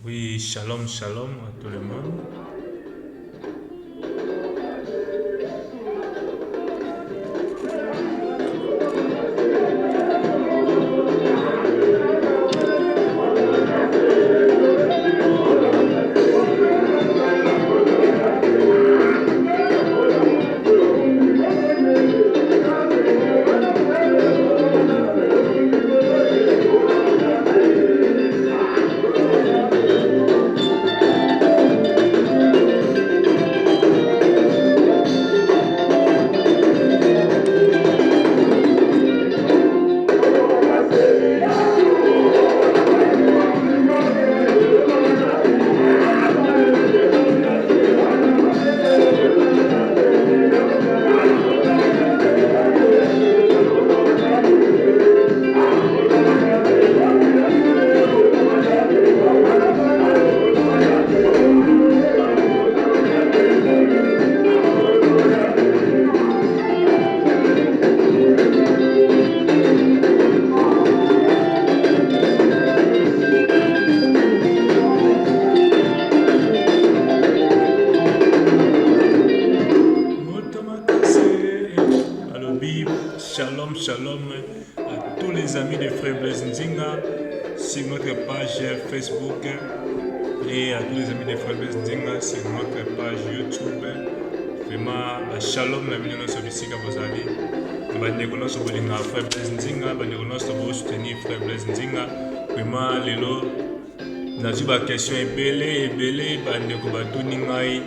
Oui, shalom, shalom à tout le monde. Shalom, shalom à tous les amis de Frère Blaise Nzinga sur notre page Facebook et à tous les amis de Frère Blaise Nzinga sur notre page YouTube. Vraiment, shalom, la bienvenue sur le site à vos amis. Nous allons nous soutenir Frère Blaise Nzinga, nous allons nous soutenir Frère Blaise Nzinga. Vraiment, les lots, nous avons des questions belle, nous avons des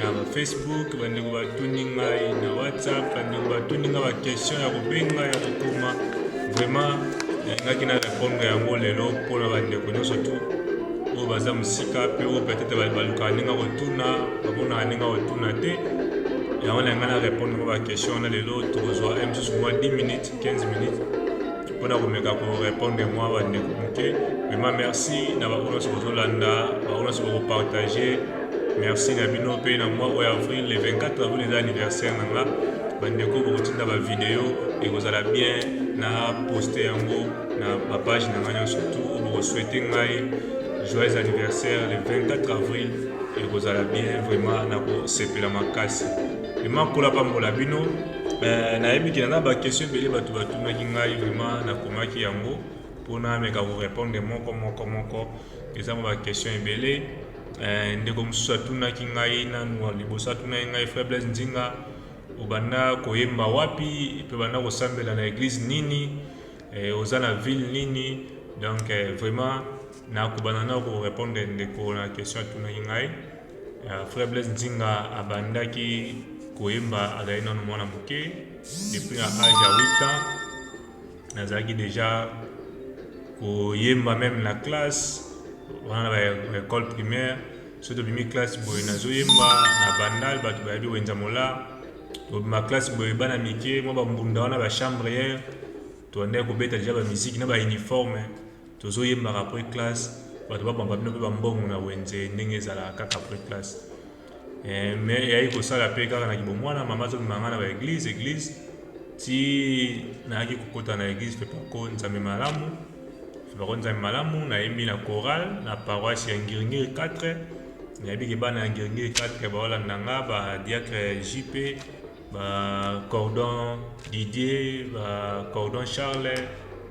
na Facebook, bandeko batuni ngai na WhatsApp, bandeko batuni ngai ba question ya kobenga ya kokoma. Vraiment, ngaki na répondre yango lelo mpona bandeko nyonso tu oyo baza mosika mpe oyo peut-être balukaka ndenge kotuna bamonaka ndenge kotuna te. Yango na ngai na répondre ba question wana lelo tokozwa mosusu mwa 10 minutes 15 minutes mpona komeka korépondre mwa bandeko moke. Vraiment merci na baoyo nyonso kozolanda, baoyo nyonso kopartage. Merci Nabino Pe na mois de avril, le 24 avril les anniversaire nanga bandeko bokotinda ba vidéo et kozala bien na poster yango na ba page nanga surtout boko souhaiter ngai joyeux anniversaire le 24 avril et kozala bien vraiment na ko sepela makasi. Et makola pambola bino na yebi ki na ba question belé batu batunaki ngai vraiment na komaki yango pona meka ko répondre moko eza ba question ebele. Ndeko mosusu atunaki ngai nanu liboso atunaki ngai Frère Blaise Nzinga obanda koyemba wapi mpe banda kosambela na église nini oza na ville nini. Donc vraiment nakobanda na korépondre ndeko na question atunaki ngai. Frère Blaise Nzinga abandaki koyemba azali nanu mwana moke depuis na âge ya 8 ans. Nazalaki déjà koyemba même na classe wana na école primaire. Surtout bimi classe boy nazoyemba na bandal bato bayebi wenza mola ma classe boy bana mike mo bambunda wana ba chambrière to ande ko beta déjà ba musique na ba uniforme tozoyemba après classe bato ba bamba bino pe bambongo na wenze ndenge ezala kaka après classe. Mais yayi ko sala pe kaka na kibomwana mama zo mangana ba église ti na ki kokota na église pe pako nzambe malamu nzambe malamu na yembi na chorale na paroisse ya Ngiringiri 4. Nayebi ke bana ya Ngiringiri 4 baolanda nga ba diacre JP, ba cordon Didier, ba cordon Charles,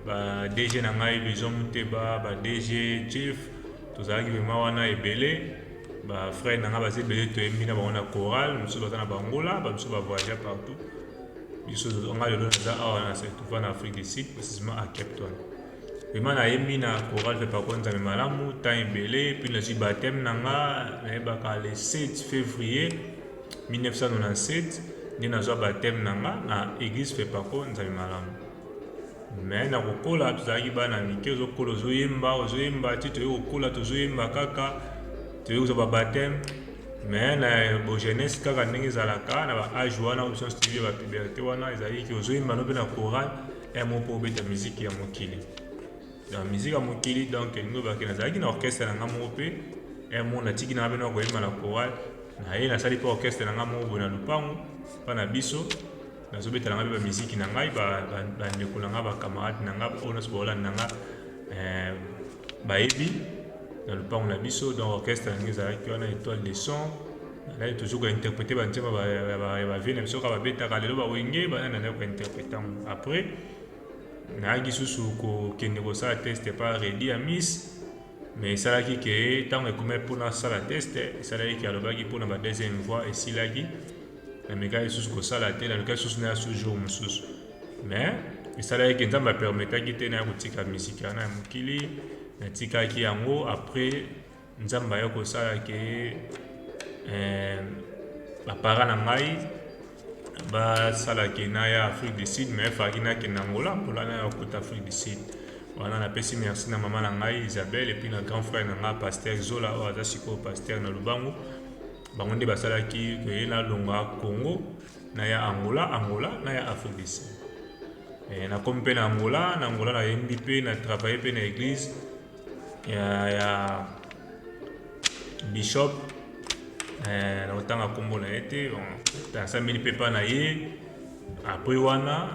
ba DG na ngai Bison Muteba, ba DG Jeff. Tozalaki vraiment wana ebele ba frère na nga baza ebele toyembi na bango na chorale. Mosusu baza na bangola bamosusu bavoyage partout. Biso nga lelo naza awa na surtout en Afrique du Sud, précisément à Cape Town. Vraiment na yembi na chorale fait par contre nzambe malamu temps ebele. Puis na baptême nanga nayebaka le 7 février 1997 nde nazwa baptême nanga na église fait par contre nzambe malamu. Mais na kokola tozalaki bana mike ozokola ozoyemba ti toyei kokola tozoyemba kaka toyei kozwa baptême. Mais na jeunesse kaka ndenge ezalaka na ba âge wana option studio ba puberté wana ezalaki ozoyemba no mpe na chorale mo mpo obeta miziki ya mokili. La musique à mokili donc nous va kena zaki na orchestre na ngamo pe mon atiki na beno ko yema na chorale na ye na sali pa orchestre na ngamo bona lupango pa na biso na zobeta na ba musique na ngai ba ndeko na nga ba camarade na nga ona so bola na nga ba ebi na lupango na biso. Donc orchestre nangi ezalaki wana étoile de son, nazali toujours kointerpréter banzembo bavie na biso kaka babetaka lelo bawenge bana nazali kointerprete yango. Après nayaki susu kokende kosala test pa Redi Amis, mais esalaki ke ntango ekomi mpona sala test esalaki ke alobaki mpona ba deuxième fois esilaki, namekaki susu kosala te, namekaki susu naya su jour mosusu, mais esalaki ke nzambe apermetaki te naya kotika misiki wana ya mokili, natikaki yango. Après nzambe aya kosala ke bapara na ngai basalaki naya Afrique du Sud, mais efalaki nakende Angola mpola naya kokota Afrique du Sud. Wana napesi merci na mama na ngai Isabelle, et puis na grand frère na ngai pasteur Zola oyo aza sikoyo pasteur na Lubango, bango nde basalaki ke nalonga Congo naya Angola naya Afrique du Sud. Nakomi mpe na Angola nayembi mpe na travaille mpe na église ya bishop na kotanga kombo na ye te, nasambeli mpe pa na ye. Après wana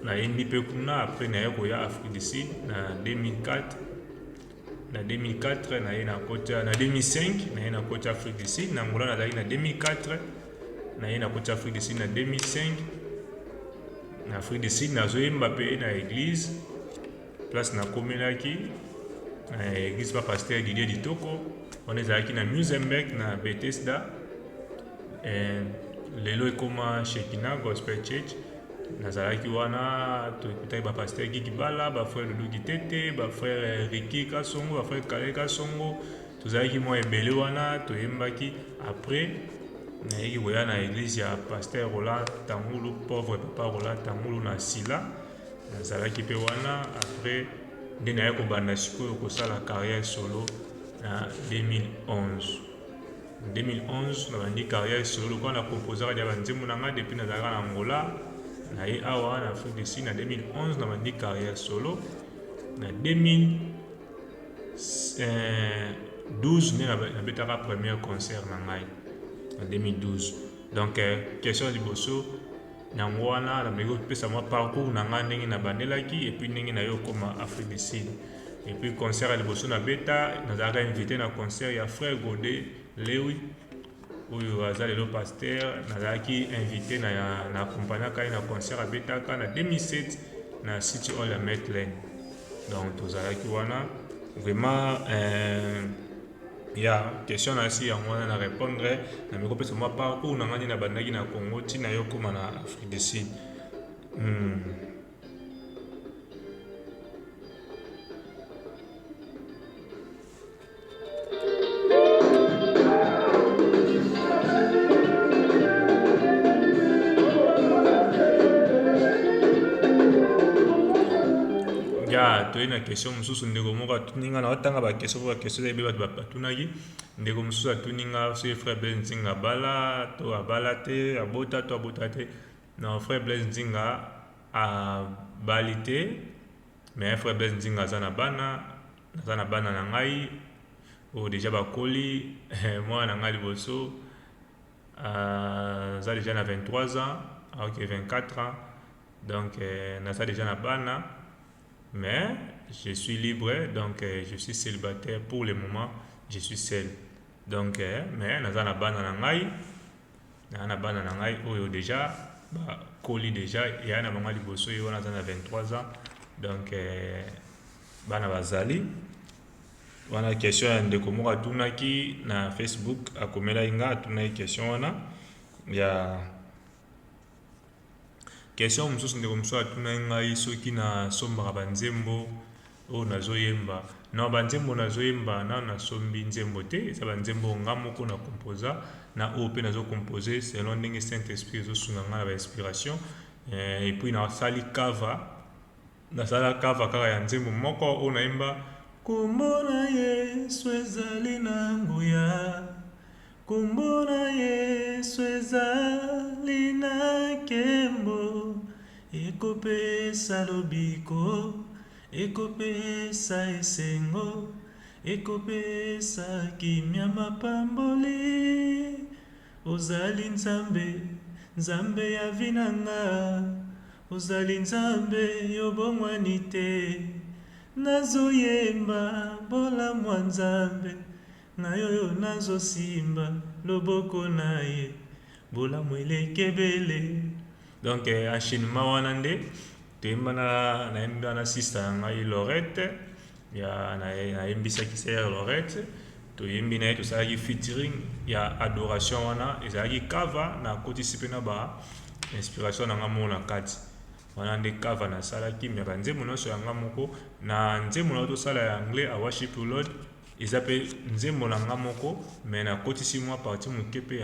nayembi mpe kuna, après naye koya Afrique du Sud na 2004 naye na 2005 naye na koti Afrique du Sud. Na Angola nazalaki na 2004 naye na koti Afrique du Sud na 2005. Na Afrique du Sud nazoyemba mpe na église place nakomelaki na église pa pasteur Didier Ditoko, wana ezalaki na Musenberg na Bethesda. Lelo ekoma Shekina Gospel Church, nazalaki wana toekutaki bapasteur Kiki Bala, bafrère Dudu Kitete, bafrère Riki Kasongo, bafrère Kale Kasongo, tozalaki mwa ebele wana toyembaki. Après nayeki koya na église ya pasteur Roland Tangulu, pauvre papa Roland Tangulu na Sila, nazalaki mpe wana. Après nde naye kobanda sikoyo kosala carrière solo na 2011 nabandi carrière solo lokola na composaka dia banzembo na ngai depuis nazalaka na Angola naye awa na Afrique du Sud. Na 2011 nabandi carrière solo. Na 2012 nde nabetaka premier concert na ngai en 2012. Donc question liboso nango wana nameki kopesa mwa parcours na ngai ndenge nabandelaki, et puis ndenge naye okoma Afrique du Sud. Et puis concert ya liboso na beta nazalaka invité na concert ya frère Godé Lewi oyo aza lelo pasteur, nazalaki invité na accompagnaka ye na concert abetaka na 2007 na City Hall ya Metland. Donc tozalaki wana vraiment ya question na si yango wana na répondre nameki kopesa mwa parcours na ngai nabandaki na Congo ntina yo koma na Afrique du Sud. Toye na question mosusu ndeko moko atuninga na otanga ba question ebe bato batunaki. Ndeko mosusu atuninga so frère Blaise Nzinga abala to abala te, abota to abota te. Na frère Blaise Nzinga abali te, mais frère Blaise Nzinga aza na bana na ngai oyo déjà bakoli mwana na ngai liboso aza déjà na 23 ans ok 24 ans. Donc naza déjà na bana, mais je suis libre, donc je suis célibataire pour le moment, je suis seul. Donc mais naza na bana na ngai oyo déjà bakoli déjà ya na bango liboso yo naza na 23 ans. Donc bana bazali wana. Question ya ndeko moko atunaki na Facebook akomela inga atunaki question wana ya question mosusu ndeko mosusu atunaki ngai soki na sombaka banzembo oyo nazoyemba. Na banzembo nazoyemba na nasombi nzembo te, eza banzembo nga moko na kompoza na oyo mpe nazokompose selon ndenge Saint Esprit ezosunga ngai na bainspiration. Et puis nasala kava kaka ya nzembo moko oyo nayemba: kombo na Yesu ezali na nguya, kombo na Yesu ezali na nkembo, ekopesa lobiko, ekopesa esengo, ekopesa kimia mapamboli. Ozali nzambe, nzambe ya vinanga, ozali nzambe yobongwani te, nazoyemba bola mwanzambe na yoyo nazosimba loboko na ye bola mwelekebele. Donc enchaînement wana nde toyemba nayemba na sister na ngai Lorette ya nayembisaki se ya Lorette toyembi na ye tosalaki featuring ya adoration wana ezalaki cover na kotisi mpe na ba inspiration na nga moko na kati wana nde cover nasalaki me banzembo nyonso yanga moko na nzembo na tosala ya anglais a worship lord eza mpe nzembo na nga moko me nakotisi mwa parti moke mpe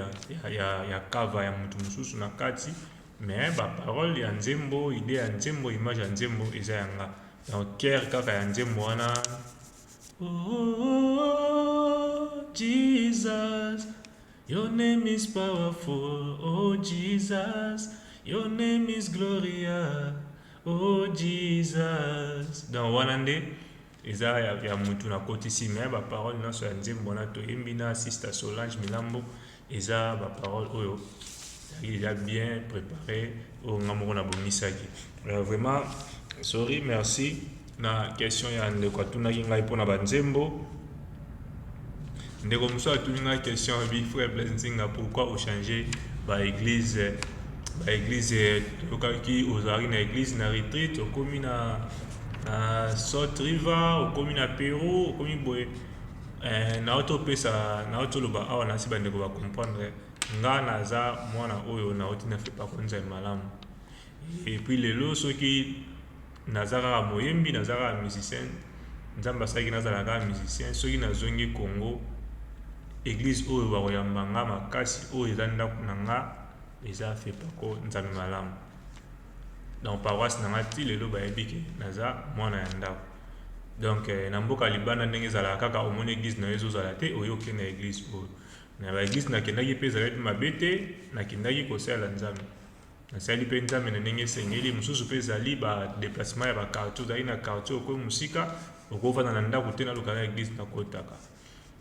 ya cover ya motu mosusu na kati me baparole ya nzembo ide ya nzembo image ya nzembo eza yanga donc cœur kaka ya nzembo wana. Oh Jesus, your name is powerful. Oh Jesus, your name is glorious. Oh Jesus. Dans wanande eza ya mutu na kotisi me ba parole nyonso ya nzembo na toyembi na sister Solange Milambo eza ba parole oyo il a bien préparé au ngamoko na bomisaki. Vraiment sorry, merci. Na question ya ndeko atunaki ngai mpona banzembo ndeko mosusu atuni ngai question bi frère Blaise Nzinga pourquoi ochange baeglise tokaki ozalaki na église na retreat okomi na Salt River okomi na Peru okomi boye naotoloba awa nasi bandeko bacomprendre nga naza mwana oyo naoti nafe pakonza malamu et puis lelo soki nazaka moyembi nazaka musicien nzambe asalaki nazala kaka musicien soki nazongi Congo église oyo bakoyamba nga makasi oyo eza ndako na nga eza fepako nzambe malamu donc paroisse na nga ti lelo bayebi ke naza mwana ya ndako donc na mboka libanda ndenge ezalaka kaka omoni église na yo ezozala te oyo okende na église oyo na baéglise nakendaki mpe ezalaki mabe te nakendaki kosalela nzambe nasali mpe nzambe na ndenge esengeli mosusu mpe ezali badéplacement ya bakartier ozali na quartier okoyi mosika okovanda na ndako te naluka na église nakotaka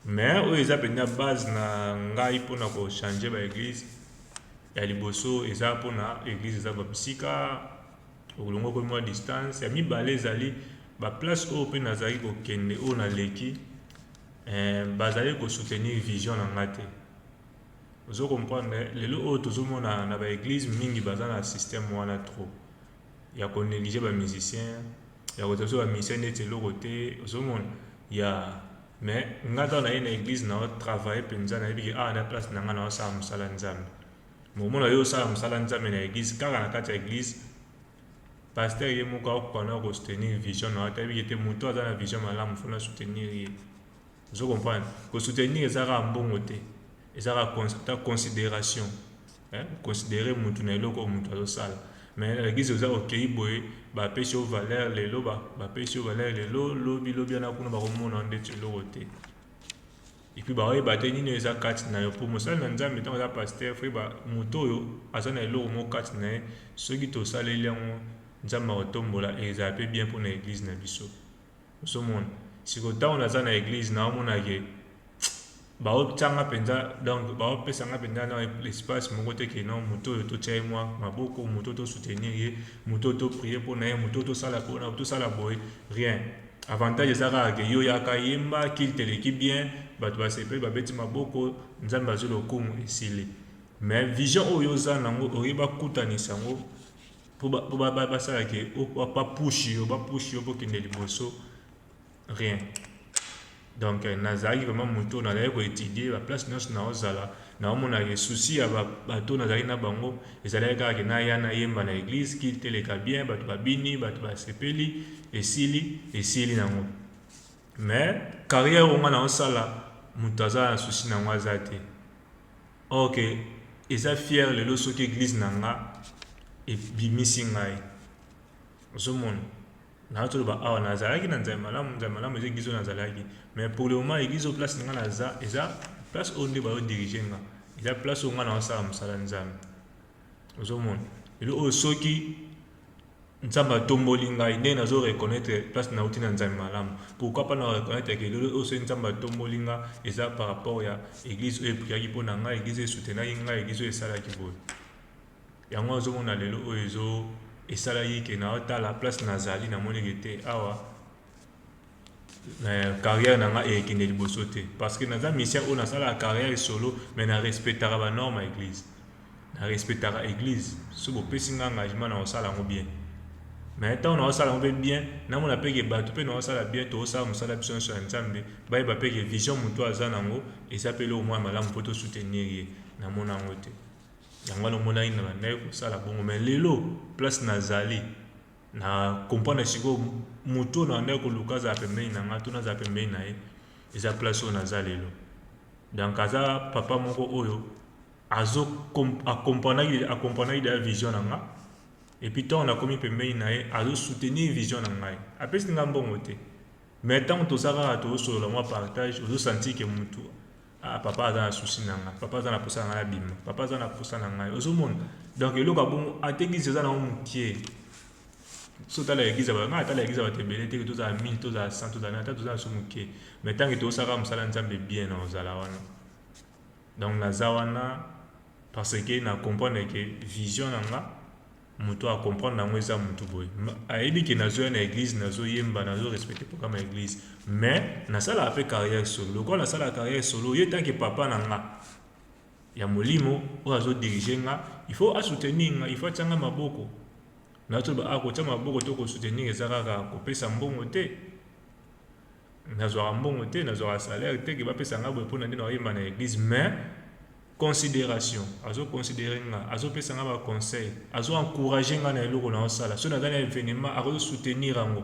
mais oyo eza mpenza base na ngai mpona kochange baéglise ya liboso eza mpona église eza bamosika okolongo okoyi mwa distance ya mibale ezali baplace oyo mpe nazalaki kokende oyo naleki bazali kosoutenir vision na nga te ozo comprendre lelo oyo tozomona na baéglise mingi baza na système wana trop ya konéglige bamusicien ya kotaso bamusicien neti eloko te ozomona ya mais nga ntango naye na église naotravaille mpenza nayebi ke awa na place na nga naosala mosala nzambe momona yo osala mosala nzambe na église kaka na kati ya église paster ye moko akokana kosoutenir vision na wata yebi ke te moto aza na vision malamu fona soutenir ye ozo comprendre kosoutenir eza kaka mbongo te ezaka considération considérer mutu na eloko mutu azosala mais l'église oza okei boye bapesi yo valeur lelo bapesi yo valeur lelo lobi ana kuna bakomona ndeti eloko te epuis baoyeba te nini eza kati na yo mpo mosali na nzambe ntango aza paster fo moto oyo aza na eloko moko kati na ye soki tosaleli yango nzambe akotombola ezala mpe bien mpo na église na biso osomona siko ntango naza na église naomonake baotianga mpenza donc baopesanga mpenza na l'espace moko te ke non moto oyo totya ye mwa maboko moto tosoutenir ye moto toprie mpo na ye moto tosala boye rien avantage eza kaka ke yo yaka yemba kilte eleki bien bato basepeli babeti maboko nzambe azwi lokumu esili mais vision oyo oza nango oyeba kutanisa yango mpo basala ke bapushi yo mpo kende liboso rien. Donc nazalaki vraiment moto nazalaki koétudier baplace nyonso naozala naomonaka souci ya bato nazalaki na bango ezalaki kaka ke naya nayemba na église kilte eleka bien bato babini bato basepeli esili nango mais carrière onga naosala moto aza na souci nango aza te ok eza fier lelo soki église na nga ebimisi ngai ozomona naotoloba awa nazalaki na nzambe malamu eza église oyo nazalaki mais pour le moment église oyo place nga naza eza place oyo nde baodirige nga eza place oyo nga naosala mosala nzambe ozomona lelo oyo soki nzambe atomboli ngai nde nazo reconnaître place nauti na nzambe malamu pourquoi pas na reconnaître ke lelo oyo soki nzambe atomboli nga eza par rapport ya église oyo epriaki mpo na ngai église oyo esoutenaki ngai église oyo esalaki boye yango azomona lelo oyo esalaki ke naotala place nazali namoniki te awa carrière nanga ekende liboso te parce que naza mission oyo nasala carrière solo mais na respectaka ba norme ya église, na respectaka église so bopesi nga engagement na osala yango bien. Mais ntango na osala yango mpe bien namona mpe ke bato mpe na osala bien tosala mosala biso nyonso ya nzambe bayeba mpe ke vision moto aza nango eza mpe eloko mwa malamu mpo tosoutenir ye, namona yango te. Yango nomona ina bandaki kosala bongo mais lelo place nazali na comprendre sikoyo moto na ndaki koluka azala pembeni na nga to nazala pembeni na ye eza place oyo naza lelo. Donc aza papa moko oyo akomprendaki da vision na nga et puis ntango nakomi pembeni na ye azosoutenir vision na ngai apesi nga mbongo te mais ntango toza kaka tozosolola mwa partage ozosentir ke motu papa aza na susi na ngai, papa aza na posa na ngai abima, papa aza na posa na ngai ozomona. Donc eloko abongo ata église eza nango mokie so tala église ngai atala église bato ebele te tozala 1000 tozala 100 tozala ata tozala so mokie mais ntango tozosaka mosala nzambe bien na ozala wana. Donc naza wana parce que na comprendre ke vision na nga moto a comprendre nango eza motu boye ayebi ke nazoya na église nazoyemba nazorespecte programme ya église mais nasalaka mpe carrière solo. Lokola nasalaka carrière solo ye tanke papa na nga ya molimo oyo azodirige nga il faut asoutenir nga, il faut atia nga maboko nazoba akotia maboko to kosoutenir eza kaka kopesa mbongo te, nazwaka mbongo te nazwaka salaire te ke bapesa nga boye mpona nde naoyemba na église mais considération azoconsidere nga azopesa nga baconseil azoencourage nga na eloko na osala so naza na événement akozosoutenir yango.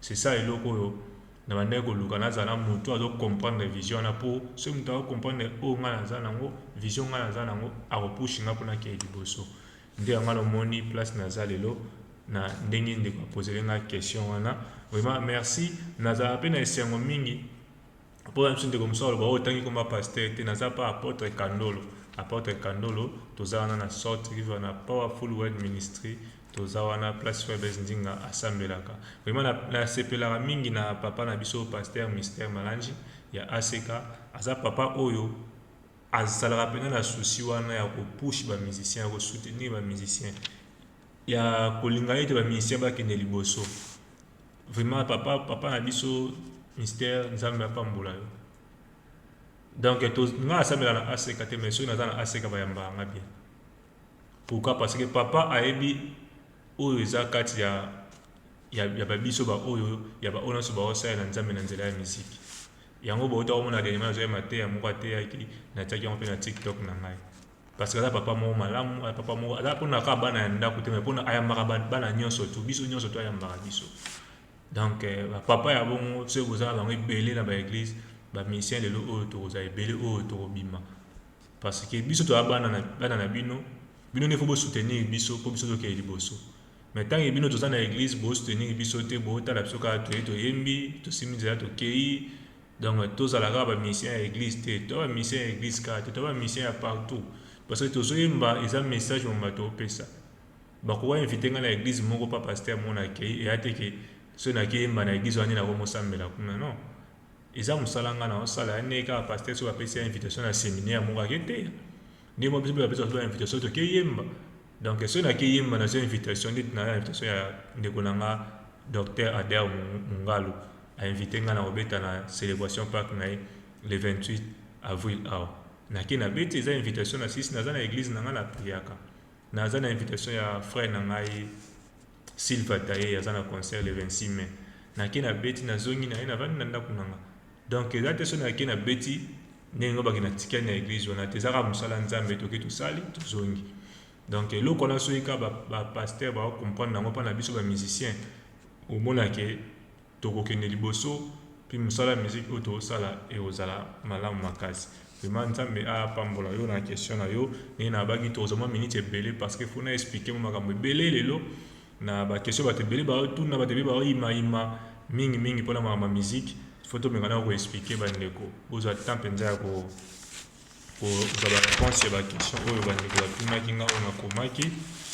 C'est ça eloko oyo na bandaki koluka nazala moto azocomprendre vision wana mpo so moto akocomprendre oyo nga naza nango vision nga naza nango akopushe nga mpona kee liboso. Nde yango nomoni place naza lelo na ndenge ndeko apozele nga question wana. Vraiment merci, nazala mpe na esengo mingi mpo biso ndeko mosusu aloba oyo otangi komba pasteur te naza mpa apôtre Kandolo toza wana na Salt River na Powerful Word Ministry toza wana place Faibles Ndinga asambelaka. Vraiment nasepelaka mingi na papa na biso pasteur Mystère Malanji ya ACK aza papa oyo asalaka pena na souci wana ya kopush bamusicien ya kosoutenir bamusicien ya kolinga ete bamusicien bakende liboso. Vraiment papa na biso Mystère nzambe apambola yo. Donc nga asambela na ACK te mais soki naza na ACK bayambaka nga bien. Pourquoi? Parce que papa ayebi oyo eza kati ya babiso ba oyo ya ba oyo nyonso baosala na nzambe na nzela ya miziki yango bauta komona dernièrement nazoyema te ya moko ateyaki natiaki yango mpe na TikTok na ngai parce que aza papa moko malamu papa moko aza mpona kaka bana ya ndako te mais mpona ayambaka bana nyonso to biso nyonso to ayambaka biso. Donc papa ya bongo soki kozala bango ebele na baeglise bamisien lelo oyo tokozala ebele oyo tokobima parce que biso toza bana na bino nde fo bosoutenir biso mpo biso tokee liboso. Mais ntango bino toza na église bosoutenir biso te botala biso kaka toyembi tosimbi nzela tokei. Donc tozalaka bamisien ya église te to bamisien ya église kaka te to bamisien ya partout parce que tozoyemba eza message mo bato opesa bakoka invite nga na église moko pa pasteur moko nakei eya te ke so nakeyemba na église wana nakomosambela kuna non eza mosala nga na osala ane kaka pasteur so bapesi ya invitation na séminaire moko ake te nde mo biso bapesa so invitation tokeyemba. Donc so nakeyemba na so invitation ndeti na invitation ya ndeko na nga docteur Adair Mungalo a invité nga na kobeta na célébration park na ye le 28 avril awa nake na beti eza invitation na 6 naza na église na nga na priaka naza na invitation ya frère na ngai Sylva Taye aza na concert le 26 mai nake na beti nazongi na ye navandi na ndako na nga. Donc eza te so nake na beti ndenge obaki na tikani na église wana te ezaka mosala nzambe toki tosali tozongi. Donc eloko wana soki ka bapaster baocomprendre nango mpa na biso bamusicien omonake tokokende liboso mpe mosala ya musike oyo tozosala ekozala malamu makasi. Vraiment nzambe apambola yo na question na yo ndenge na baki tokozwa mwa minute ebele parce que fona explike mo makambo ebele lelo na baquestion bato ebele baotuna bato ebele baoyimayima mingi mpona makambo ya musike fo tomekana koexplike bandeko ozwa temps mpenza ya kozwa baréponse ya baquestion oyo bandeko batunaki nga oyo nakomaki.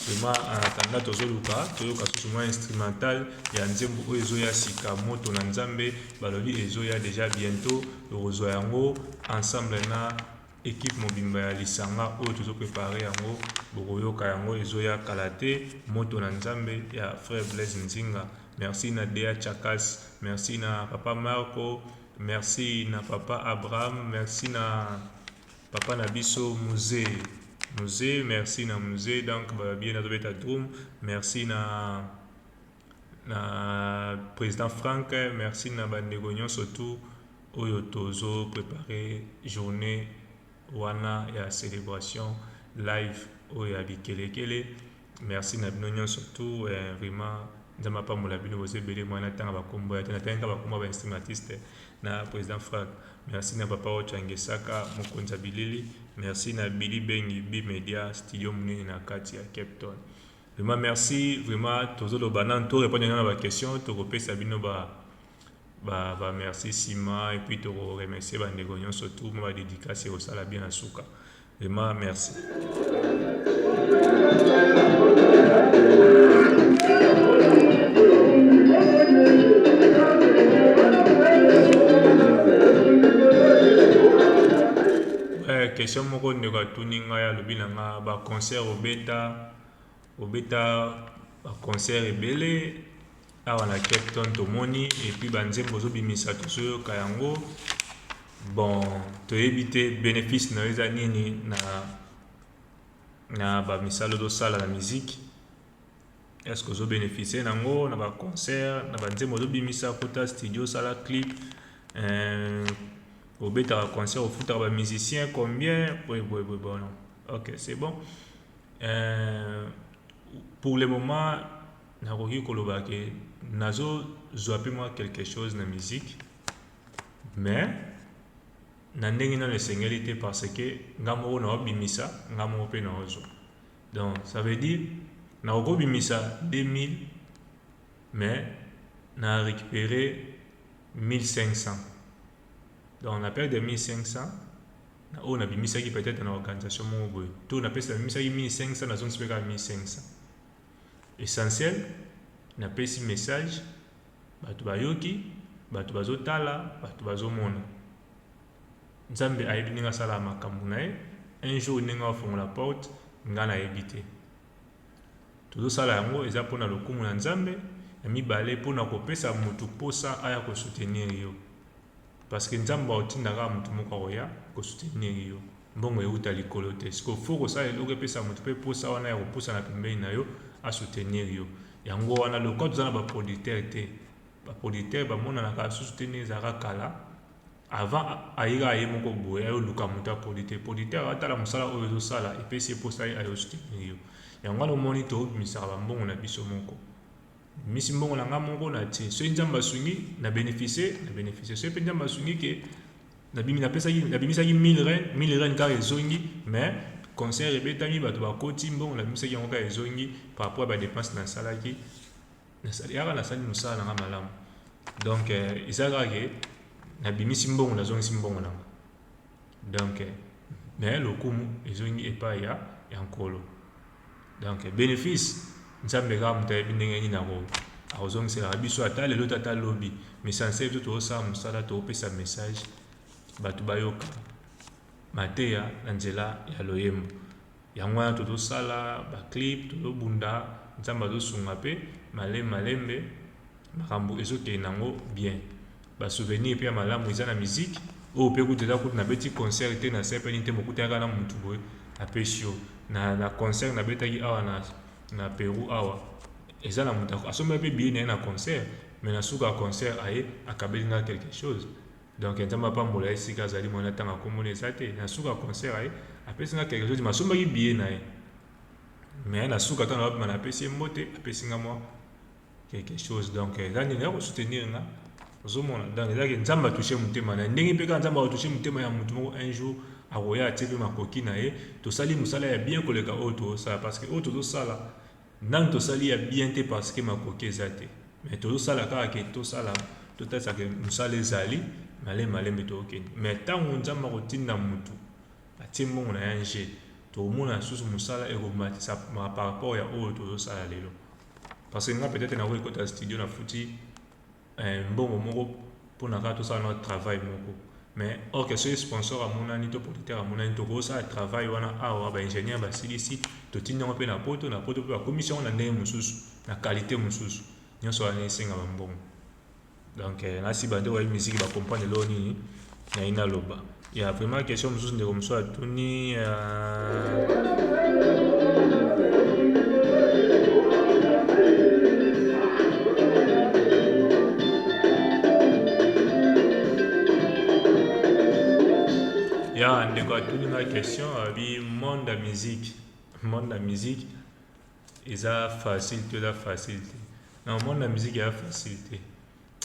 Vraiment en attendant tozoluka toyoka susu mwa instrumental ya nzembo oyo ezoya sika moto na nzambe balobi ezoya déjà bientôt tokozwa yango ensemble na équipe mobimba ya lisanga oyo tozoprépare yango bokoyoka yango ezoya kala te moto na nzambe ya frère Blaise Nzinga merci na Dea Chakas, merci na papa Marco, merci na papa Abraham, merci na papa Nabiso Musée, merci na Musée, donc bien na Tobeta Drum, merci na président Franck, merci na bandeko nyonso tout oyo tozo préparer journée wana ya célébration live oyo ya bikelekele. Merci na bino nyonso tout, vraiment nzamba pa mola bino boze bele mwana tanga bakombo ya tena tanga bakombo ba instrumentiste na président Franck. Merci na papa Ochangesaka mokonza bilili, merci na Billy Bengi Bimedia studio munene na kati ya Cape Town. Vraiment merci, vraiment tozo lo banan to répondre na ba question to kopesa bino ba merci Sima et puis to remercier bandeko nyonso tout ma dédicace au sala bien asuka. Vraiment merci. Question moko ndeko tuninga ya lobi nanga ba concert obeta ba concert ebele awa na Cape Town tomoni et puis banzembo zo bimisa tozo kayango. Bon, toyebi te bénéfice na eza nini na ba misalo do sala la musique. Est-ce que zo bénéficier nango na ba concert na banzembo zo bimisa kota studio sala clip au bêta concert au foot à musicien combien oui bon non. Ok, c'est bon. Pour le moment na roki koloba ke nazo zoapi moi quelque chose na musique, mais na ndenge na le singalité parce que ngamo na bimisa ngamo pe na ozo. Donc ça veut dire na roko bimisa 2000 mais na récupéré 1500. Donc on appelle de 1500 on a bimisa qui peut-être dans l'organisation mon boy. Tout on appelle ça bimisa qui 1500 na zone spéciale 1500. Essentiel na pesi message batu bayoki batu bazotala batu bazomona nzambe ayebi ninga sala makambo na ye un jour ninga ofongola porte nga na yebite tozosala yango eza mpona lokumu na nzambe ya mibale mpona kopesa motu posa aya kosoutenir yo parce que nzambe aotindaka motu moko akoya kosoutenir yo mbongo euta likolo te siko fo kosala eloko epesa motu mpe posa wana ya kopusa na pembeni na yo asoutenir yo yango wana lokola toza na baproducteur te baproducteur bamonanaka soutenir ezalaka kala avant ayika aye moko boye ayoluka moto aproducteur atala mosala oyo ezosala epesi eposa ye ayosoutenir yo yango wana omoni tobimisaka bambongo na biso moko misi mbongo na nga moko na tie soki nzambe asungi na bénéficie soki mpe nzambe asungi ke nabimisaki 1000 reine kaka ezongi mais concert ebetami bato bakoti mbongo nabimisaki yango kaka ezongi par rapport à badepense nasalaki yaka nasali mosala nanga malamu donc eza kaka ke nabimisi mbongo nazongisi mbongo nanga donc mais lokumu ezongi epai ya nkolo donc bénéfice nzambe kaka moto ayebi ndenge nini akozongiselaka biso ata lelo tata lobi mais sanse biso tozosala mosala tozopesa message bato bayoka mateya na nzela ya loyembo yango wana tozosala baclip tozobunda nzambe azosunga mpe malembe makambo ezokende nango bien basouvenir mpe ya malamu eza na musique oyo mpe kuta eza kuta nabeti concert te na sepeni te mokutayaka na motu boye apesi yo na concert nabetaki awa na Peru awa eza na moto asomba mpe biye na ye na concert mais na suka ya concert aye akabeli nga quelque chose donc nzambe apambola esika azali mwana ntango akomona eza te na suka ya concert aye apesi nga quelque chose masombaki biye na ye mais na suka ntango abima na apesi ye mbote apesi nga mwa quelque chose donc eza nini ya kosoutenir nga ozomona donc ezaki nzambe atouche motema na ndenge mpe kaka nzambe atouche motema ya motu moko un jour akoya atie mpe makoki na ye tosali mosala ya bien koleka oyo tozosala parce que oyo tozosala nani tosali ya bien te parce que makoki eza te mais tozosala kaka ke tosala totalisa ke mosala ezali malembe tookende mais ntango nzambe akotinda motu atie mbongo na ya nje tomona susu mosala ekomatisa par rapport ya oyo tozosala lelo parce que nga peut-être nakoki kota studio na futi mbongo moko mpona kaka tosala na travail moko mais or que soki sponsor amonani to producteur amonani tokosala travail wana awa baingénieur basilisi totindango mpe na poto mpe bakomisi yango na ndenge mosusu na qualité mosusu nyonso wana esenga bambongo. Donc nasi bande wa musique ba comprendre lo nini na ina loba. Ya vraiment question mosusu ndeko mosusu atuni ya ndeko atuni na question abi monde ya musique. Monde ya musique eza facile to eza facile te. Na monde ya musique eza facile te.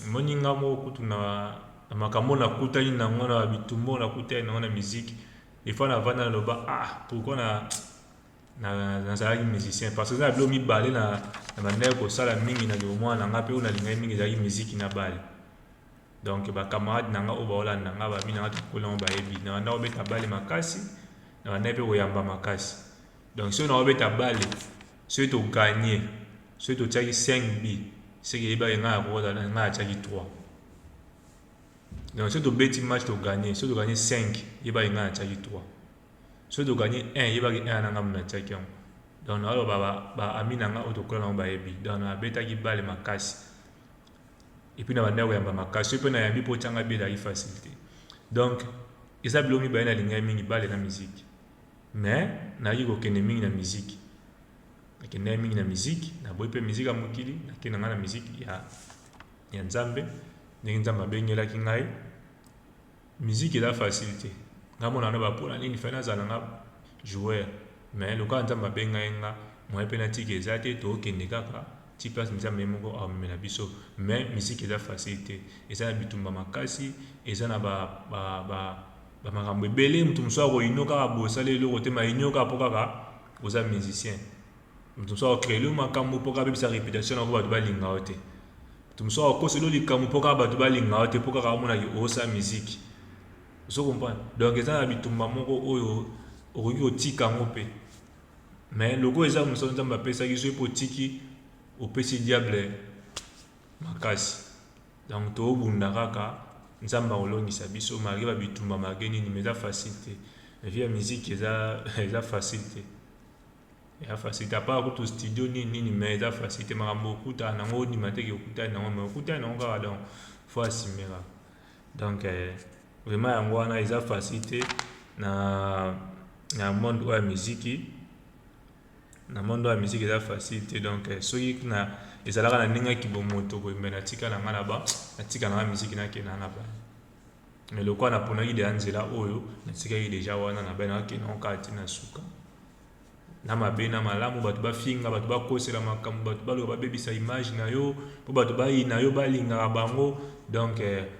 Moni nga moko kutu na makambo na kutani nango na bitumbo na kutani nango na musique. Des fois na vanda na loba pourquoi nazalaki musicien parce que na bilo mibale na bandeko kosala mingi na liomwa na nga mpe oyo nalingai mingi ezalaki musique na bale. Donc bacamarade na nga oyo baolanda nga babi na nga tokolango bayebi na banda kobeta bale makasi na banda mpe koyamba makasi. Donc soki na kobeta bale soki toganye soki totiaki 5 bi soki eyebaki nga yakokoza nga atiaki 3. Donc soki tobeti match toganye soki toganye 5 eyebaki nga atiaki 3. Soki toganye 1 eyebaki 1 na nga mona atiaki yango. Donc naoloba baami na nga oyo tokolango bayebi donc nabetaki bale makasi epuis na banda koyamba makasi soki mpe nayambi mpo otianga bi ezalaki facilité. Donc eza biloko mibale nalingai mingi bale na musique mais nayaki kokende mingi na musique. Nakendaki mingi na musique naboyi mpe musique ya mokili nakende nga na musique ya nzambe ndenge nzambe abengelaki ngai. Musique eza facilité nga mona wana bapona nini fai nazala nga joueur mais lokola nzambe abengai nga moye mpe natika eza te tokende kaka ti place nzambe moko amemela biso. Mais musique eza facilité eza na bitumba makasi eza na bamakambo ebele moto mosusu akoino kaka bosala eloko te maino kaka mpo kaka oza musicien. Moto mosusu akokrele makambo mpo kaka abebisa réputation nako bato balinga yo te. Moto mosusu akokosela likambo mpo kaka bato balinga yo te mpo kaka amonaki osala musique. Ozo comprendre? Donc eza na bitumba moko oyo okoki kotika yango mpe mais loko eza mosala nzambe apesaki soki mpo otiki opesi diable makasi. Donc tobunda kaka nzambe akolongisa biso malgré babitumba malgré nini mais eza facile te. Vie ya musique eza facile te. Eza facile te apart kutu studio nini mais eza facile te makambo okutana nango ondima teke okutani nango mais okutani nango kaka donc faut assumer kaka. Donc vraiment yango wana eza facile te na monde oyo ya musique. Na monde oyo ya musique eza facile te. Donc soki na ezalaka na ndenge yaki bomoto koyemba natika na nga na natika na nga musique nakende na ba. Mais lokola naponaki deja nzela oyo natikaki deja wana na bai nakende nango kaka ntina suka na mabe na malamu bato bafinga bato bakosela makambo bato baloba babebisa image na yo mpo bato bayina yo balingaka bango. Donc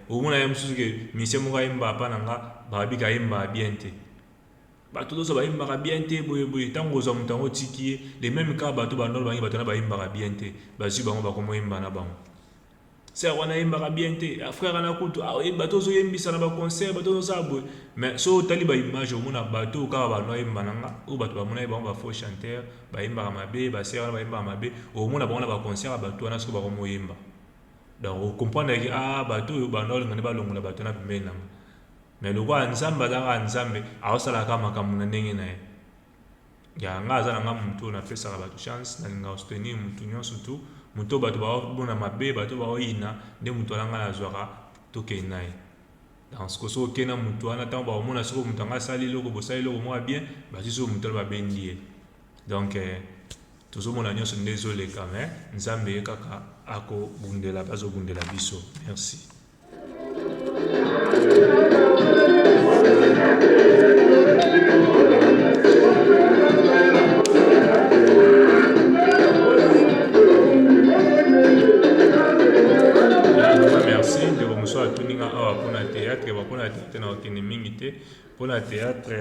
omona ye mosusu ke musicien moko ayemba apa na nga babika ayemba bien te bato nyonso bayembaka bien te boyeboye ntango ozwa moto yango otiki ye le même kaka bato bandolo bangi bato na bayembaka bien te bazwi bango bakomoyemba na bango. Sere wana ayembaka bien te frère na kutu bato ozoyembisa na baconcert bato ozosala boye mais so otali baimage omona bato kaka bano ayemba na nga oyo bato bamonaki bango bafaux chanteur bayembaka mabe basere wana bayembaka mabe omona bango na baconcert ya bato wana soki bakomoyemba. Donc okomprendreki bato oyo bando olinga nde balongola bato na pembeni nanga mais lokola nzambe azalaka nzambe aosalaka makambo na ndenge na ye. Ya nga aza na nga motu oyo napesaka bato chance nalingaka soutenir motu nyonso tu moto bato baomona mabe bato baoyina nde moto wana nga nazwaka tokende na ye. Donc soki okenda motu wana ntango baomona soki moto anga asali eloko bosali eloko moko bien bazwi soki moto wana babendi ye. Donc tozomona nyonso nde ezoleka mais nzambe ye kaka akobundela bazobundela biso. Merci. Merci ndeko mosusu atuninga awa mpona théâtre bapona théâtre na okende mingi te mpona théâtre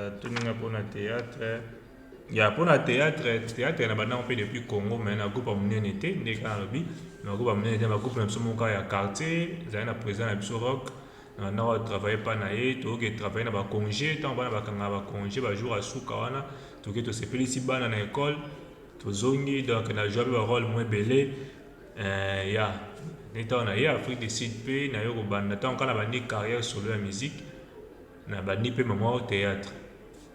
atuninga mpona théâtre ya mpona théâtre na bandango mpe depuis Congo mais na groupe ya monene te nde kaka nalobi na groupe ya monene te bagroupe na biso moko ya quartier ezali na président na biso rock na bandako travaille mpa na ye tokoki travaille na bacongé ntango bana bakangaka bacongé bajour asuka wana tokoki tosepelisi bana na école tozongi donc na joue mpe barole mo ebele ya ntango na ye Afrique du Sud mpe na yo kobanda ntango kaka na bandi carrière solo ya musique na bandi mpe mama théâtre.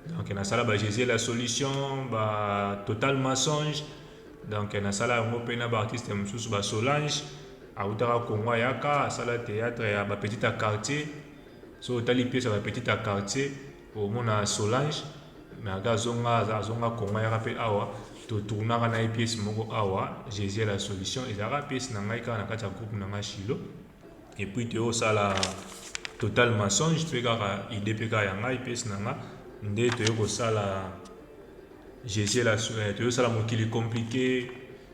Donc nasala ba Jésus la solution ba total mensonge donc nasala yango mpe na baartiste mosusu Solange autaka Congo ayaka asala théâtre ya bapetite à quartier, so otali pièce ya bapetite à quartier omona Solange mais aga azonga Congo ayaka mpe awa totournaka na ye pièce moko awa Jésus la solution ezalaka pièce na ngai kaka na kati ya groupe na ngai Shilo, et puis toyosala total mensonge mpe kaka idée mpe kaka ya ngai pièce na nga nde toye kosala Jésus la toyosala mokili compliqué,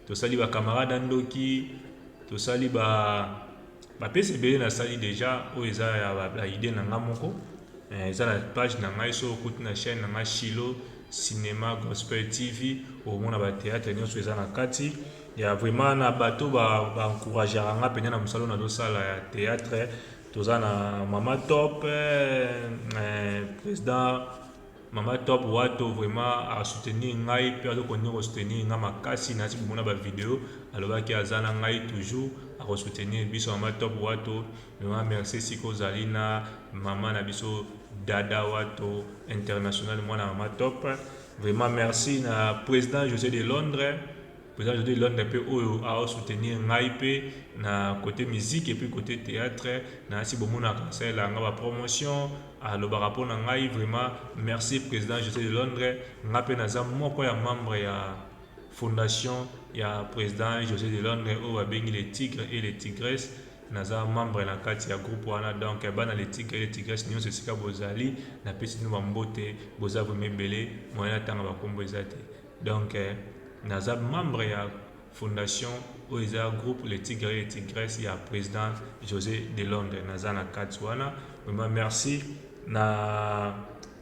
tosali bacamarade andoki, tosali bapièce ebele nasali déjà oyo eza ya idée na nga moko, eza na page na ngai so okuti na chaîne na ngai Shilo Cinéma Gospel TV omona batéâtre nyonso eza na kati ya vraiment na bato baencourageaka nga mpenza na mosala nazosala ya théâtre. Toza na Mama Top, président Mama Top wato vraiment a soutenir ngai mpe azokontinue kosoutenir nga makasi nasi bomona bavideo alobaki aza na ngai toujours akosoutenir biso Mama Top wato. Vraiment merci siko ozali na mama na biso Dada wato international mwana Mama Top, vraiment merci na président José de Londres, président José de Londres mpe oyo aosoutenir ngai mpe na côté musique et puis côté théâtre nasi bomonaka asala nga bapromotion alobaka mpo na ngai. Vraiment merci président José de Londres, nga mpe naza moko ya membre ya fondation ya président José de Londres oyo babengi les tigres et les tigresses, naza membre na kati ya groupe wana. Donc bana les tigres et les tigresses nyonso esika bozali napesi bino bambote boza vraiment ebele moyen atanga bakombo eza te. Donc naza membre ya fondation oyo eza groupe les tigres et les tigresses ya président José de Londres, naza na kati wana. Vraiment merci na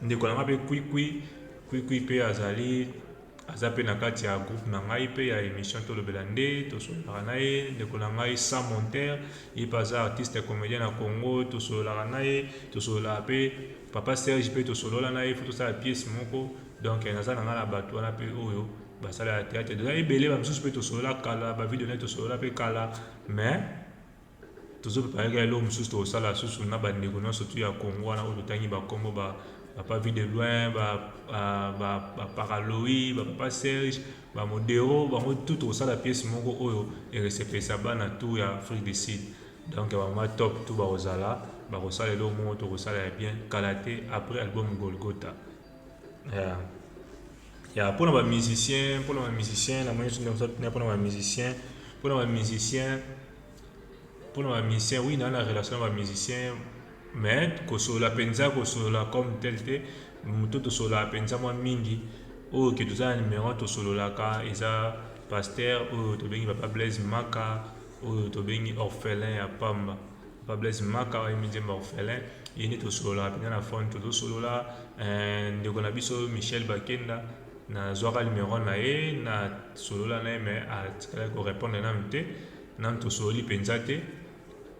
ndeko na nga mpe kwikwi mpe azali aza mpe na kati ya groupe na ngai mpe ya émission tolobela nde tosololaka na ye. ndeko na ngai Sam Monter ye mpe aza artiste comédien na Congo, tosololaka na ye, tosololaka mpe papa Serge mpe tosolola na ye fo tosala pièce moko. Donc naza na ngai na bato wana mpe oyo basala ya théâtre toza ebele bamosusu mpe tosolola kala bavideo na ye tosolola mpe kala, mais tozoprepareka elo mosusu tokosala susu na bandeko nyonso tu ya Congo wana oyo totangi bakombo Papa Vie de Loin, Paraloi, Papa Serge, Modero, bango tout tokosala pièce moko oyo eresepesa bana tout ya Afrique du Sud. Donc Mama Top tout bakosala elo moko tokosala ya bien kala te après album Golgotha. Ya mpona bamusicien na moni mpona bamusicien oui na relation na bamusicien, mais kosolola mpenza kosolola comme tel te moto tosolola mpenza mwa mingi oyo ke toza na numéro tosololaka eza Pasteur oyo tobengi Papa Blaise Maka oyo tobengi orphelin ya Pamba. Papa Blaise Maka oyo midemba orphelin ye nde tosololaka mpenza na fone tozosolola. Ndeko na biso Michel Bakenda nazwaka numéro na ye na solola na ye mais atikala korépondre nanu te nanu tosololi mpenza te.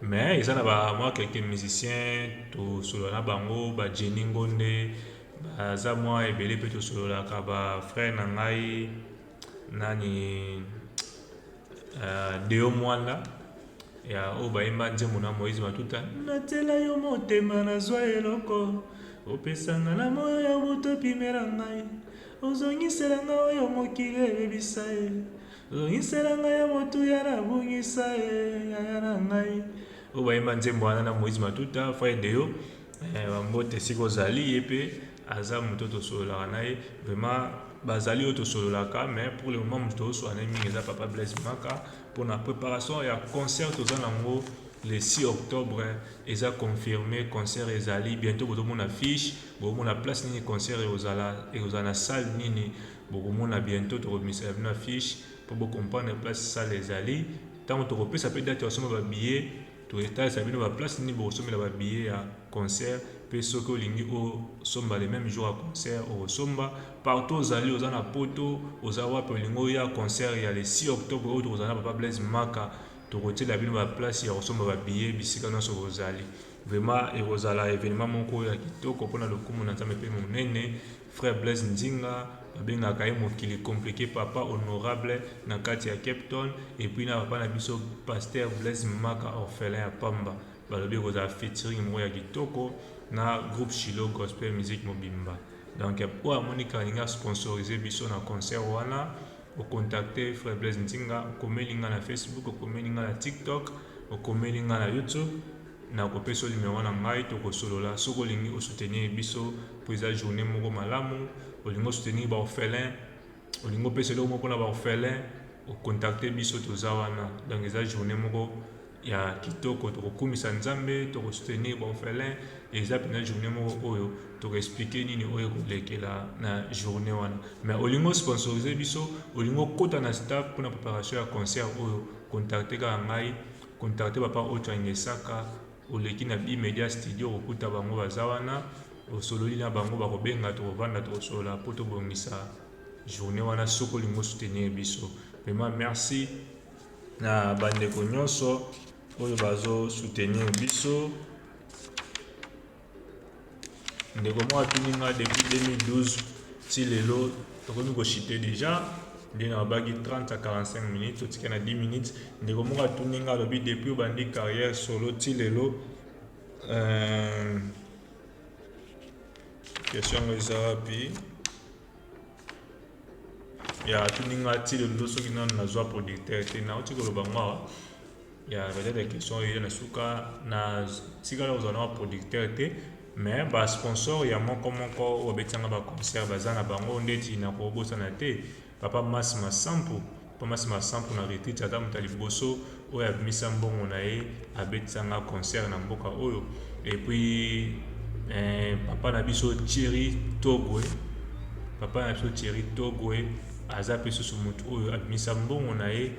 Mais ils ont quelques musiciens to solo na bango ba Jenny Ngonde baza moi ebele pe to solo la ka ba frère na ngai nani Deo Mwanda ya o ba imba nzembo na Moïse Matuta natela yo motema na zwa eloko opesanga na moyo ya moto pimela ngai ozongisela ngai yo mokili ebisa ye ozongisela ngai ya moto ya na bungisa ye ya na ngai oyo bayemba nzembo wana na Moïse Matuta frère Deo bambote siko ozali ye mpe aza moto tosololaka na ye. Vraiment bazali oyo tosololaka, mais pour le moment moto tozosola na ye mingi eza Papa Blaise Maka. Pour la préparation ya concert toza nango le 6 octobre eza confirmé concert ezali bientôt botomona affiche bokomona place nini concert ekozala na salle nini bokomona bientôt tokomisa bino affiche mpo bocomprendre place salle ezali ntango tokopesa mpe date basomba babillet toetalisa bino baplace nini bokosomela babillet ya concert mpe soki olingi osomba le même jour ya concert okosomba partout ozali oza na poto oza wapi olingi oya concert ya le 6 octobre oyo tokozala na Papa Blaise Maka tokotiela bino baplace ya kosomba babillet bisika nyonso kozali. Vraiment ekozala événement moko ya kitoko mpona lokumu na Nzambe mpe monene. Frère Blaise Nzinga babengaka ye mokili compliqué papa honorable na kati ya Cape Town, et puis na papa na biso Pasteur Blaise Maka orphelin ya Pamba balobi ekozala featuring moko ya kitoko na groupe Shilo Gospel Music Mobimba. Donc po amoni kalinga sponsoriser biso na concert wana ocontacte Frère Blaise Nzinga, okomeli nga na Facebook, okomeli nga na TikTok, okomeli nga na YouTube. Na kopesa numéro na ngai tokosolola soki olingi osoutenir biso po eza journée moko malamu, olingi osoutenir baorphelin, olingi opesa eloko moko na baorphelin, ocontacte biso toza wana. Donc eza journée moko ya kitoko, tokokumisa nzambe, tokosoutenir baorphelin, eza pena journée moko oyo tokoexplike nini oyo kolekela na journée wana. Mais olingi sponsoriser biso, olingi okota na staff pour la préparation ya concert oyo, contacte kaka ngai, contacte papa Ocho Angesaka, oleki na Bimedia Studio kokuta bango baza wana, osololi na bango bakobenga tokovanda tokosolola po tobongisa journée wana soki olingi soutenir biso. Vraiment merci na bandeko nyonso oyo bazo soutenir biso. Ndeko moko atuni nga depuis 2012 ti lelo tokomi koshite déjà nde na babaki 30 à 45 minutes totika na 10 minutes. Ndeko moko atuni nga alobi depuis obandi carrière solo ti lelo question ngo eza wapi ya atuni nga ti lelo soki nano nazwa producteur te nauti koloba ngo awa ya peut-être question oyo na suka na tikala kozala na producteur te, mais basponsor ya moko moko obetianga baconcert baza na bango ndeti na kobosana te. Papa Masima Sampu, Papa Masima Sampu na retreat ata moto ya liboso oyo abimisa mbongo na ye abetisanga concert na mboka oyo. Et puis papa na biso Thierry Togwe, papa na biso Thierry Togwe aza pe susu moto oyo abimisa mbongo na ye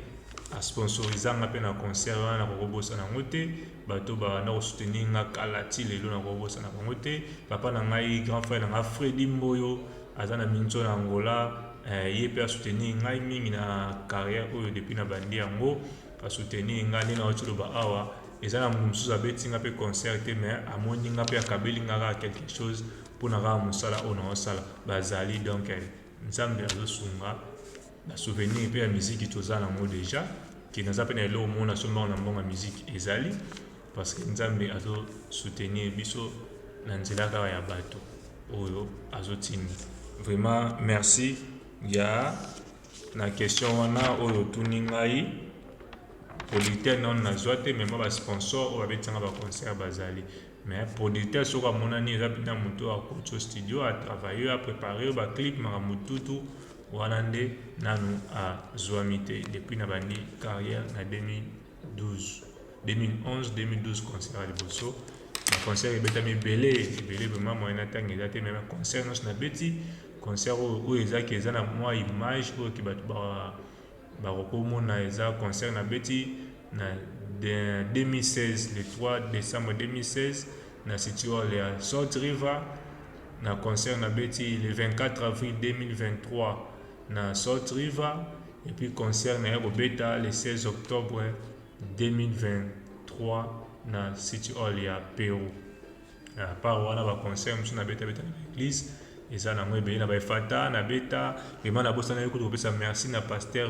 asponsorizanga pe na concert wana na kokobosana ngo te, bato bana kosoutenir nga kala ti lelo na kokobosana bango te. Papa na ngai grand frère na nga Freddy Mboyo aza na minzo na Angola, ye pe asoutenir ngai mingi na carrière oyo depuis na bandi yango, asoutenir nga nde na otiloba awa eza na mosusu abetinga pe concert te, mais amoni nga pe akabeli nga kaka quelque chose mpona kaka mosala oyo na osala bazali. Donc nzambe azosunga basouvenir pe ya miziki toza nango déjà ki naza pe na eloko moko nasombango na mbongo ya miziki ezali parce que nzambe azosoutenir biso na nzela kaka ya bato oyo azotindi. Vraiment merci ya na question wana oyo tuni ngai producteur nano nazwa te, mais moi basponsor oyo babetianga baconcert bazali. Mais producteur soki amonani eza mpena moto akoti studio atravaille aprépare baclip makambo tutu wana nde nanu azwami te depuis na bandi carrière na 2011-2012 concert ya liboso. Na concert ebetami ebele vraiment moyen na ntango eza te, mais concert nyonso na beti concert oyo ezaki eza na mwa image oyo ki bato bakokomona eza concert na beti na 2016 le 3 décembre 2016 na City Hall ya Salt River, na concert na beti le 24 avril 2023 na Salt River, et puis concert na Beta le 16 octobre 2023 na City Hall ya Pérou. À part wana ba concert musu na beta na l'église eza na ngwe na ba fata na beta vraiment na bosana yoko kopesa merci na pasteur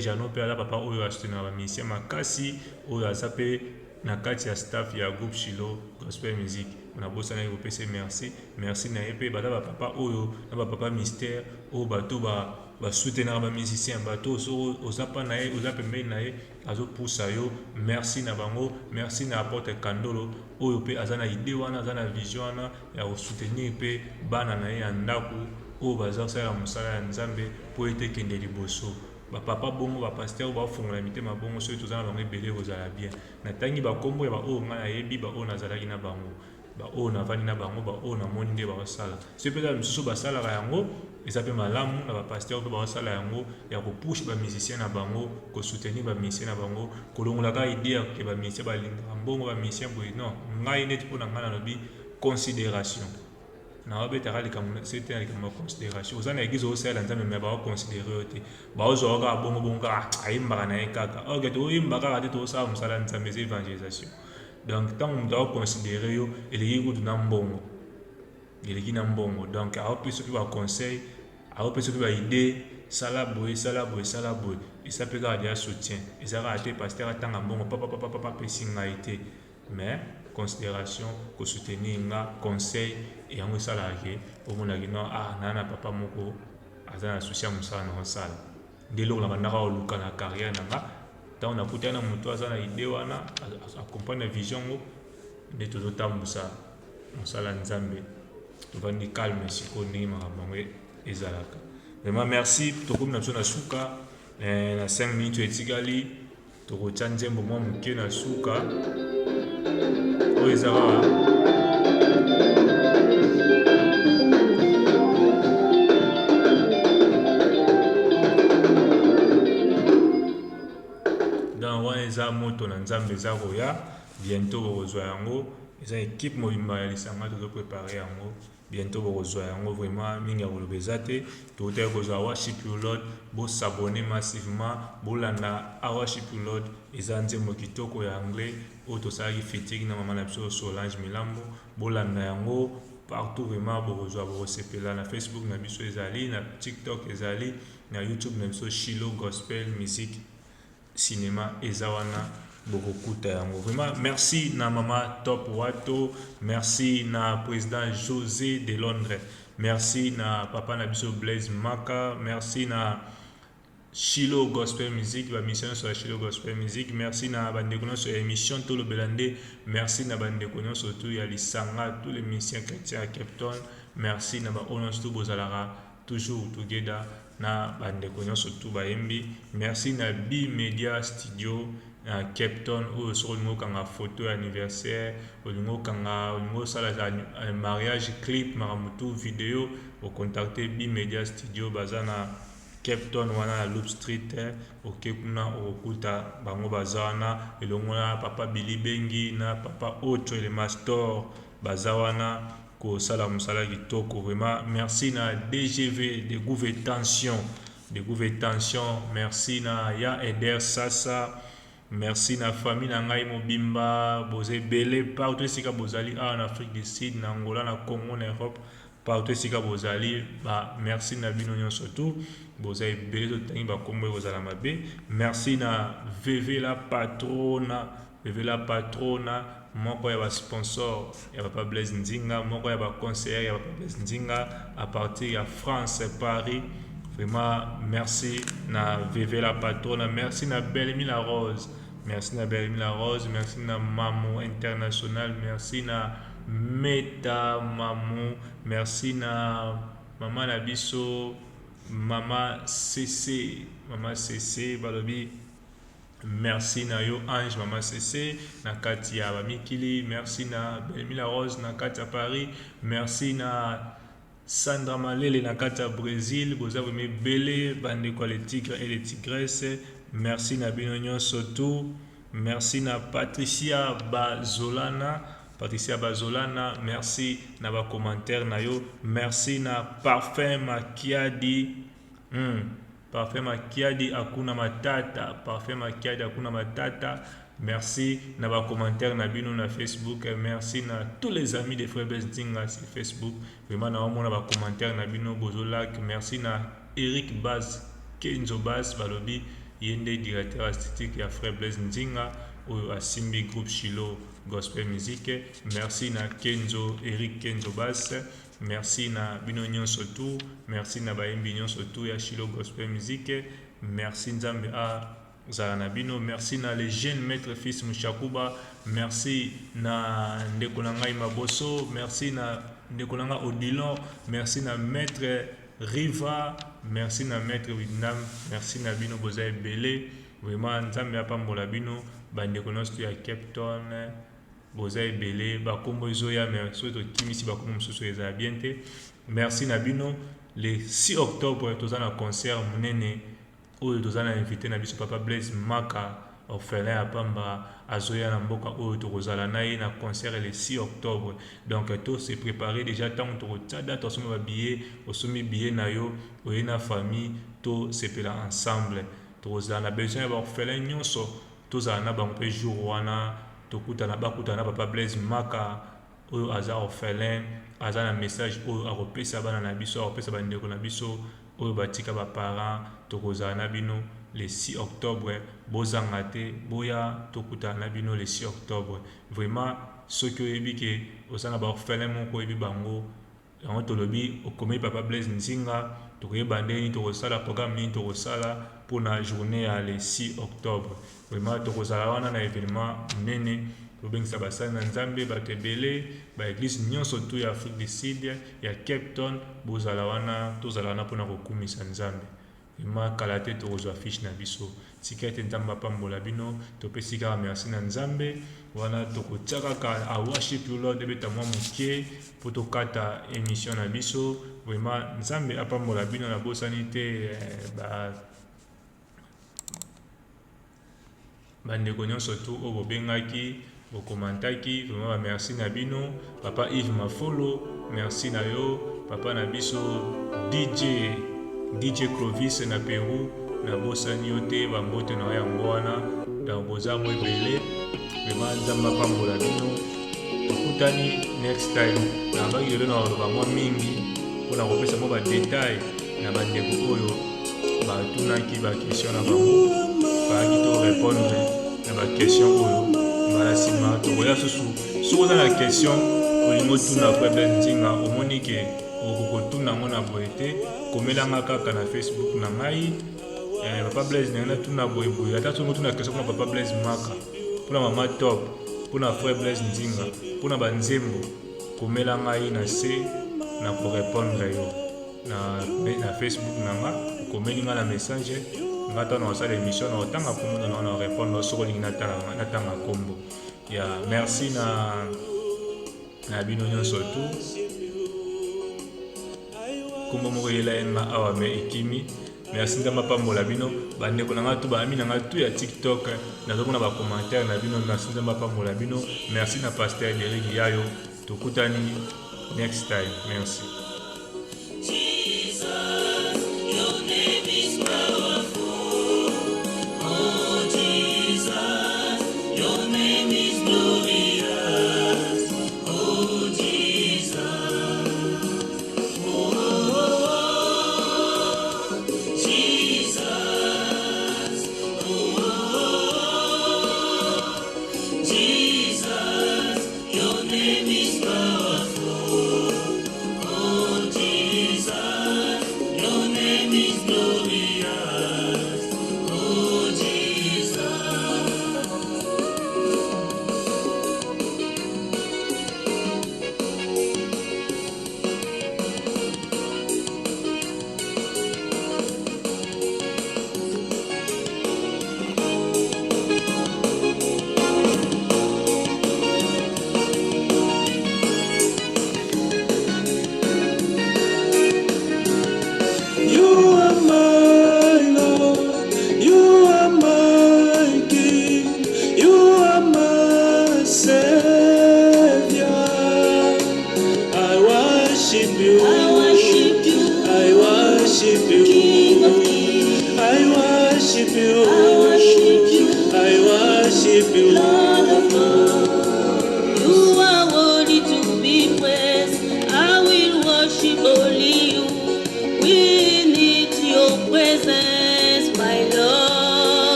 Jano pe ala papa oyo asutena ba musicien makasi oyo azape na kati ya staff ya groupe Shilo Gospel Music. Na bosana yoko kopesa merci na yepe bala ba papa oyo na ba papa mystère o bato ba soutenir ba musicien bato so ozapa na ye ozape mbei na ye azopusa yo. Merci na bango, merci na apporte Kandolo oyo pe azana idée wana azana vision wana ya soutenir pe bana na ye ya ndako oyo baza kosala mosala ya nzambe po ete kende liboso. Papa bongo ba pasteur ba fongola mitema bongo so tozana bango ebele kozala bien na tangi bakombo ya ba oyo nga na yebi ba oyo nazalaki na bango ba oyo navandi na bango ba oyo namoni nde bakosala so mpenza misusu basalaka yango eza mpe malamu na bapasteur mpe bakosala yango ya kopushe bamusicien na bango kosoutenir bamusicien na bango kolongolaka idée ya ke bamusicien balingaka mbongo bamusicien boye non ngai neti mpo na ngai nalobi considération na babetaka likambo sete na likambo ya considération oza na église okosalela nzambe me bakoconsidére yo te baozwaka kaka bongo kaka ayimbaka na ye kaka ok toyimba kaka te tokosala mosala ya nzambe eza évangélisation. Donc ntango moto akoconsidére yo eleki kutu na mbongo eleki na mbongo donc aopesa mpe baconseil aopesa mpe baidée sala boye esa mpe kaka deya soutien eza kaka te paster atanga mbongo papapapapa apesi ngai te mais considération kosoutenir nga conseil yango esalaka ke omonaki no naa na papa moko aza na souci ya mosala na osala nde eloko na bandaka oluka na carrière na nga ntango nakutani na moto aza na ide wana accompagne na vision ngo nde tozotambusa mosala nzambe tovandi calme sikoyo ndenge makambo yango ezalaka. Vraiment merci, tokomi na biso na suka na 5 minutes etikali tokotia nzembo mwa moke na suka oyo ezaka dans wana eza moto na nzambe eza koya bientôt bokozwa yango eza équipe mobimba ya lisanga tozoprépare yango bientôt bokozwa yango vraiment mingi ya koloba eza te tokotaki kozwa worship you lord bosabone massivement bolanda worship you lord eza nzembo kitoko ya anglais oyo tosalaki fitiki na mama na biso Solange Milambo bolanda yango partout vraiment bokozwa bokosepela na Facebook na biso ezali na TikTok ezali na YouTube na biso Shiloh Gospel Music Cinéma eza wana bokokuta yango. Vraiment merci na mama Top Wato, merci na président José de Londres, merci na papa na biso Blaise Maka, merci na Shiloh Gospel Music, ba mission sur Shiloh Gospel Music, merci na bandeko sur émission Tolo Belande, merci na bandeko surtout ya lisanga tous les missions chrétiens à Cape Town, merci na ba onos tout bozalara toujours together na bandeko surtout ba MB, merci na B Media Studio à Cape Town où sur le kanga photo anniversaire olingo kanga olingo sala mariage clip maramutu vidéo au contacter B Media Studio bazana Cape Town wana na Loop Street ok kuna okuta bango bazana elongo na papa Billy Bengi na papa Ocho le Master bazawana ko sala musala kitoko. Vraiment merci na DGV de Gouvertention merci na ya Eder Sasa, merci na famille na ngai mobimba boze belé partout esika bozali en Afrique du Sud na Angola na Congo na Europe partout esika bozali ba merci na bino nyonso surtout bozali belé totangi ba kombo bozala mabe. Merci na VV la patrona moko ya ba sponsor ya papa Blaise Nzinga, moko ya ba conseiller ya papa Blaise Nzinga à partir ya France Paris. Vraiment merci na VV la patrona, merci na Bellamy la Rose, merci na Mamo International, merci na Meta Mamo, merci na Mama Nabiso, Mama CC balobi. Merci na yo Ange Mama CC na Katia Bamikili, merci na Bellamy la Rose na Katia Paris, merci na Sandra Malele na Katia Brésil, boza veme belé bande kwa les tigres et les tigresses. Merci na bino surtout, merci na Patricia Bazolana, merci na ba commentaire na yo, merci na Parfum Makiadi, Parfum Makiadi akuna matata, merci na ba commentaire na bino na Facebook, merci na tous les amis de Frère Blaise Nzinga sur Facebook, vraiment na omona ba commentaire na bino bozolak, merci na Eric Baz Kenzo Baz balobi yende directeur artistique ya Frère Blaise Nzinga ou à Simbi Group Shiloh Gospel Music, merci na Eric Kenzo Baz, merci na bino nyonso tout, merci na baimbi nyonso tout ya Shiloh Gospel Music, merci nzambe a zana bino, merci na les jeunes maître fils Mushakuba, merci na ndeko na ngai Maboso, merci na ndeko na ngai Odilon, merci na maître Riva, merci na maître Windam, merci na bino bozaye belé, vraiment nzambe apambola bino bandeko nyonso ya Cape Town bozaye belé bakombo ezoya merci to kimisi bakombo mosusu eza bien te. Merci na bino le 6 octobre tozana concert munene oyo tozana invité na biso papa Blaise Maka orphelin ya pamba azoya na mboka oyo tokozala na ye na concert le 6 octobre. Donc tout se préparer déjà tant tokotia date osomi ba billet osomi billet na yo oye na famille to sepela ensemble tokozala na besoin ba orphelin nyonso tozala na bango pe jour wana tokutana bakutana papa Blaise Maka oyo aza orphelin aza na message oyo akopesa bana na biso akopesa bandeko na biso oyo batika ba parents tokozala na bino le 6 octobre bozanga te boya tokutana na bino le 6 octobre. Vraiment soki oyebi ke ozana ba orphelin moko oyebi bango yango tolobi okomeli Papa Blaise Nzinga tokoyeba ndeni tokosala programme nini tokosala pour la journée ya le 6 octobre. Vraiment tokozala wana na événement munene tobengisa basali na Nzambe bato ebele ba église nyonso tu ya Afrique du Sud ya Cape Town bozala wana tozala wana mpona kokumisa Nzambe. Vraiment kala te tokozwa fiche na biso tika ete Nzambe apambola bino topesi kaka merci na Nzambe wana tokotia kaka a worship you Lord ebeta mwa mokie po tokata émission na biso. Vraiment Nzambe apambola bino na bosani te bandeko nyonso tu oyo bobengaki bokomantaki. Vraiment merci na bino. Papa Yves Mafolo merci na yo. Papa na biso DJ Clovis na Peru na bosani yo te bambote na yango wana donc boza mo ebele. Vraiment Nzambe apambola bino tokutani next time na baki lelo na oloba mwa mingi mpona kopesa mwa badetail na bandeko oyo batunaki baquestion na bango baaki to répondre na baquestion oyo mbala nsima tokoya susu soki oza na question olingi otuna Frère Blaise Nzinga omoni ke okokotuna yango na boye te komelanga kaka na Facebook na ngai Papa Blaise Nzinga tuna boyeboye ata soki otuna question mpona Papa Blaise Maka mpona Mama Top mpona Frère Blaise Nzinga mpona banzembo komela ngai na se na korépondre yo na Facebook na nga komeli nga na message nga tana osala émission na otanga kombo na répondre soko lingi natanga kombo ya merci na bino nyonso tu kombo moko yela nga awa me ekimi. Merci Nzambe apambola bino bandeko na nga tu baami na nga tu ya TikTok nazomona ba commentaire na bino. Merci Nzambe apambola bino. Merci na Pasteur Derrick Yayo tokutani next time. Merci.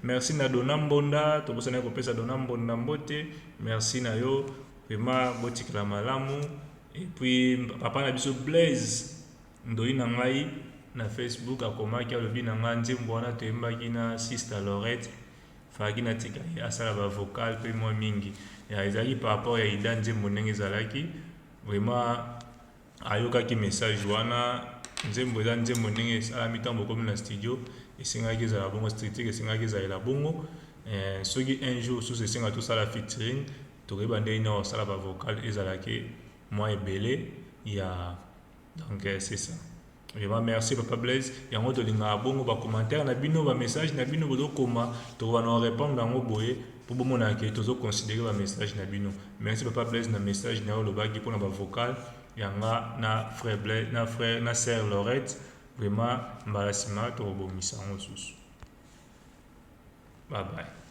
Merci na Donambonda tobosana kopesa Donambonda mbote. Merci na yo vraiment botikala malamu. Et puis papa na biso Blaise ndoi na ngai na Facebook akomaki alobi na nga nzembo wana toyembaki na Sister Lorette faki na tika asala ba vocal pe mwa mingi ya ezali par rapport ya ida nzembo ndenge ezalaki vraiment ayokaki message wana nzembo eza nzembo ndenge esalami ntango bokomi na studio esengaki ezala bongo stritique esengaki ezalela bongo soki un jour sous esenga tosala featuring tokoyeba ndenge nini osala ba vocal ezalaki mwa ebele ya donc c'est ça. Vraiment merci Papa Blaise. Yango to linga bongo ba commentaire na bino ba message na bino bodo koma to va nous répondre dans boye pour bomona ke to zo considérer ba message na bino. Merci Papa Blaise na message na lo bagi pour na ba vocal yanga na frère Blaise na frère na sœur Laurette. Vraiment mbalasima to bomisa ngosusu. Bye bye.